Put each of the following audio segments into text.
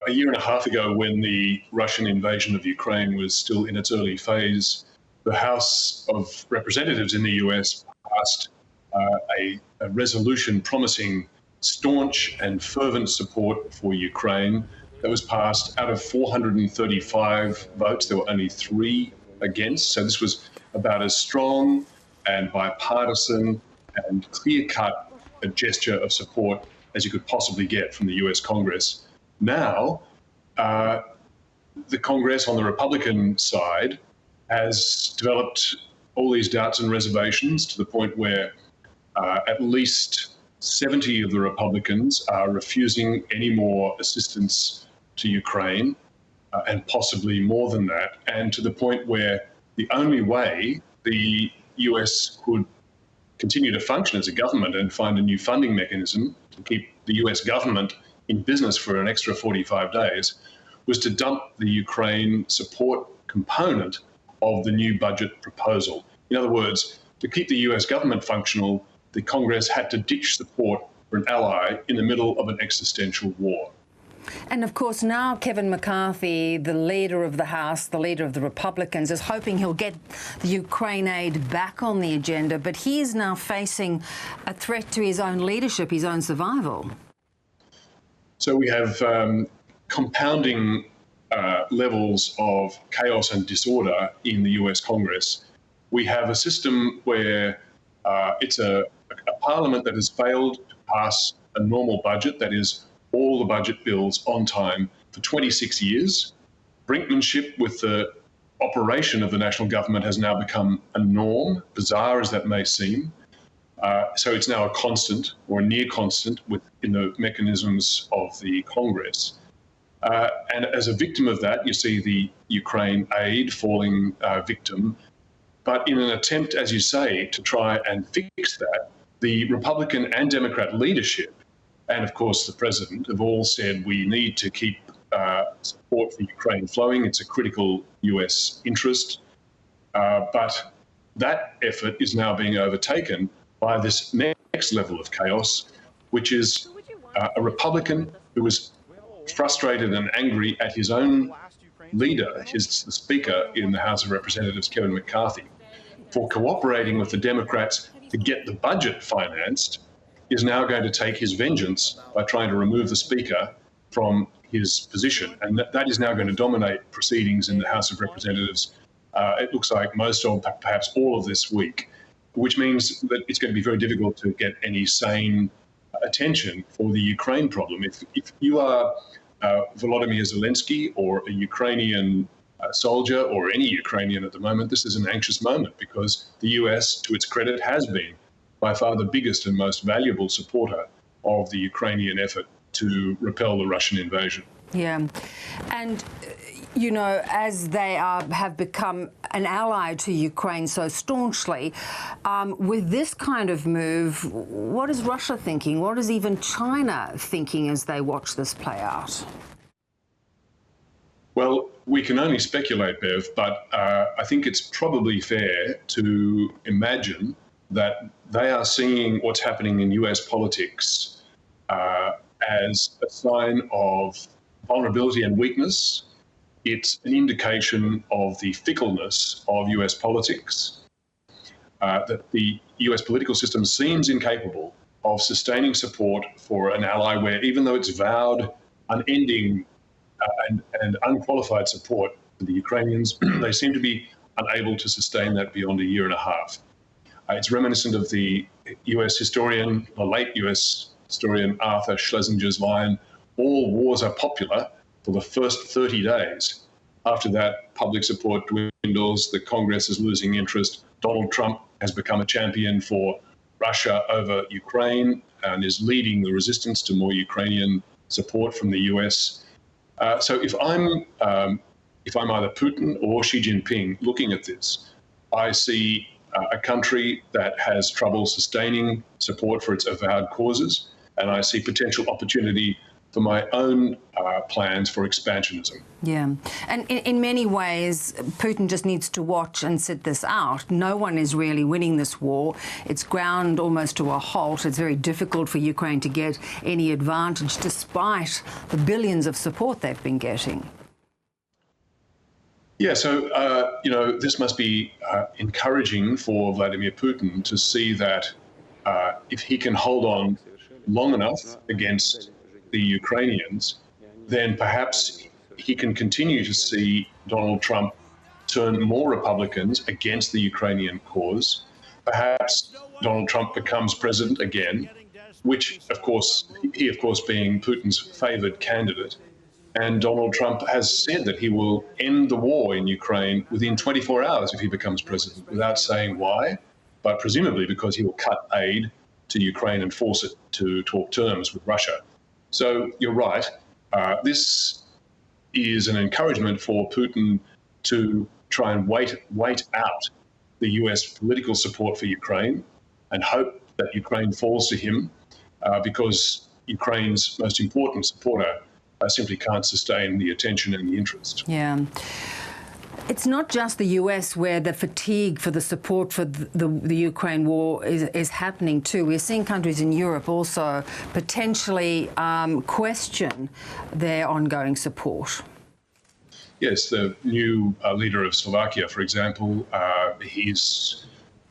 a year and a half ago, when the Russian invasion of Ukraine was still in its early phase, the House of Representatives in the US passed a resolution promising staunch and fervent support for Ukraine. That was passed out of 435 votes. There were only 3 against. So this was about as strong and bipartisan and clear-cut a gesture of support as you could possibly get from the US Congress. Now, the Congress on the Republican side has developed all these doubts and reservations to the point where at least 70 of the Republicans are refusing any more assistance to Ukraine, and possibly more than that, and to the point where the only way the US could continue to function as a government and find a new funding mechanism to keep the US government in business for an extra 45 days was to dump the Ukraine support component of the new budget proposal. In other words, to keep the US government functional, the Congress had to ditch support for an ally in the middle of an existential war. And of course now Kevin McCarthy, the leader of the House, the leader of the Republicans, is hoping he'll get the Ukraine aid back on the agenda, but he is now facing a threat to his own leadership, his own survival. So we have compounding levels of chaos and disorder in the US Congress. We have a system where it's a parliament that has failed to pass a normal budget, that is, all the budget bills on time for 26 years. Brinkmanship with the operation of the national government has now become a norm, bizarre as that may seem. So it's now a constant, or a near constant, within the mechanisms of the Congress. And as a victim of that, you see the Ukraine aid falling victim. But in an attempt, as you say, to try and fix that, the Republican and Democrat leadership, and of course the president, have all said we need to keep support for Ukraine flowing. It's a critical US interest. But that effort is now being overtaken by this next level of chaos, which is a Republican who was frustrated and angry at his own leader, the Speaker in the House of Representatives, Kevin McCarthy, for cooperating with the Democrats to get the budget financed, is now going to take his vengeance by trying to remove the Speaker from his position. And that is now going to dominate proceedings in the House of Representatives, it looks like most of, perhaps all of this week, which means that it's going to be very difficult to get any sane attention for the Ukraine problem. If you are Volodymyr Zelensky or a Ukrainian soldier or any Ukrainian at the moment, this is an anxious moment because the US, to its credit, has been by far the biggest and most valuable supporter of the Ukrainian effort to repel the Russian invasion. Yeah. And, you know, as they have become an ally to Ukraine so staunchly, with this kind of move, what is Russia thinking? What is even China thinking as they watch this play out? Well, we can only speculate, Bev, but I think it's probably fair to imagine that they are seeing what's happening in US politics as a sign of vulnerability and weakness. It's an indication of the fickleness of US politics, that the US political system seems incapable of sustaining support for an ally where, even though it's vowed unending and unqualified support for the Ukrainians, they seem to be unable to sustain that beyond a year and a half. It's reminiscent of the US historian, the late US historian Arthur Schlesinger's line, all wars are popular for the first 30 days. After that, public support dwindles, the Congress is losing interest. Donald Trump has become a champion for Russia over Ukraine and is leading the resistance to more Ukrainian support from the US. So if I'm either Putin or Xi Jinping looking at this, I see a country that has trouble sustaining support for its avowed causes, and I see potential opportunity for my own plans for expansionism. Yeah. And in many ways, Putin just needs to watch and sit this out. No one is really winning this war. It's ground almost to a halt. It's very difficult for Ukraine to get any advantage despite the billions of support they've been getting. Yeah, so, this must be encouraging for Vladimir Putin to see that if he can hold on long enough against the Ukrainians, then perhaps he can continue to see Donald Trump turn more Republicans against the Ukrainian cause. Perhaps Donald Trump becomes president again, which, of course, being Putin's favored candidate. And Donald Trump has said that he will end the war in Ukraine within 24 hours if he becomes president, without saying why, but presumably because he will cut aid to Ukraine and force it to talk terms with Russia. So you're right. This is an encouragement for Putin to try and wait out the US political support for Ukraine and hope that Ukraine falls to him because Ukraine's most important supporter simply can't sustain the attention and the interest. Yeah. It's not just the US where the fatigue for the support for the Ukraine war is happening too. We're seeing countries in Europe also potentially question their ongoing support. Yes, the new leader of Slovakia, for example, he's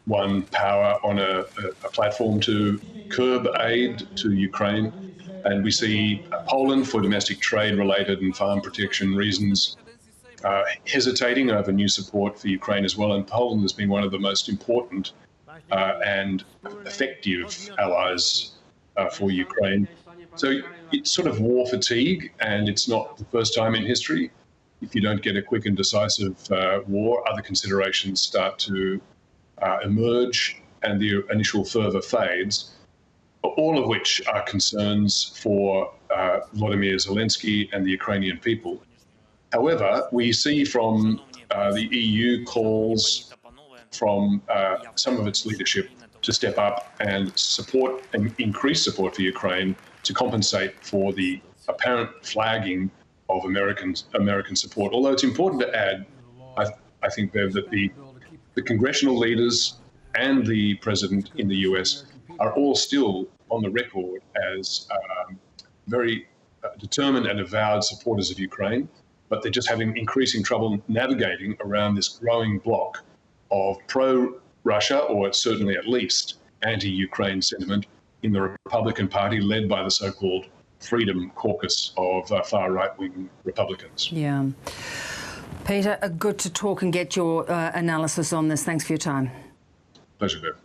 won power on a platform to curb aid to Ukraine. And we see Poland, for domestic trade-related and farm protection reasons, hesitating over new support for Ukraine as well. And Poland has been one of the most important and effective allies for Ukraine. So it's sort of war fatigue, and it's not the first time in history. If you don't get a quick and decisive war, other considerations start to emerge, and the initial fervour fades. All of which are concerns for Volodymyr Zelensky and the Ukrainian people. However, we see from the EU calls from some of its leadership to step up and support and increase support for Ukraine to compensate for the apparent flagging of American support. Although it's important to add, I think, Bev, that the congressional leaders and the president in the US are all still on the record as very determined and avowed supporters of Ukraine, but they're just having increasing trouble navigating around this growing block of pro-Russia, or certainly at least anti-Ukraine sentiment in the Republican Party, led by the so-called Freedom Caucus of far right-wing Republicans. Yeah. Peter, good to talk and get your analysis on this. Thanks for your time. Pleasure, Bev.